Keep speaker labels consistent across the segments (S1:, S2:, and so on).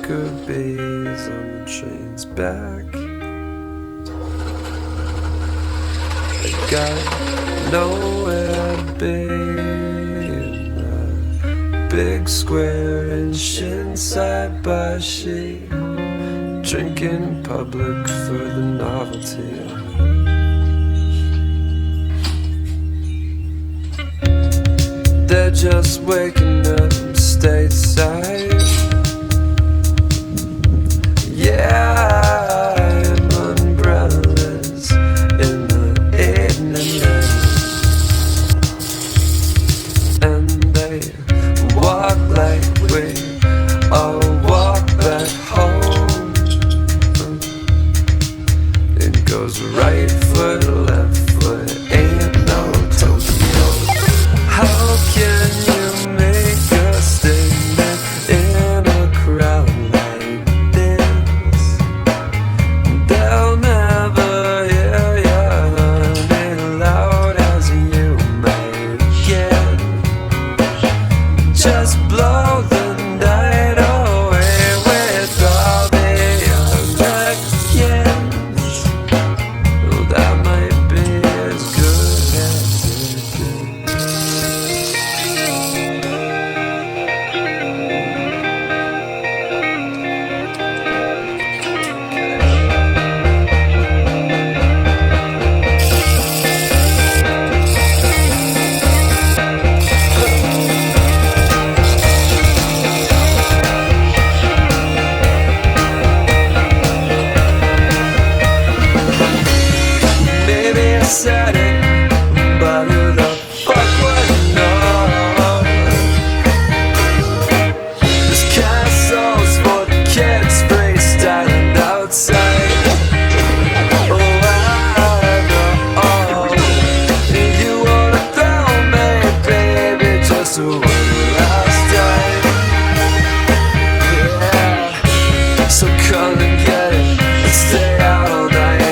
S1: worker bees on the train's back. They got nowhere to be in a big square inch inside by sheet, drinking in public for the novelty of it. They're just waking up stateside. Yeah, I'm umbrellas in the evening, and they walk like we all walk back home. It goes right foot, left foot, ain't no Tokyo. How can you make a statement in a crowd like this? They'll never hear you honey loud as you might get. Just blow the night away with all the other kids. Well, that might be as good as it is. Maybe I said it, but who the fuck would know? This castle's for the kids freestyling outside. Oh, I know you wanna throw me, baby, just one last time. Yeah, so come and get it and stay out all night.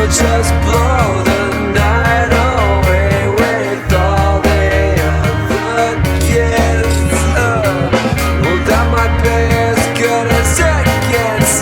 S1: Just blow the night away with all the other kids. Well, that might be as good as it gets.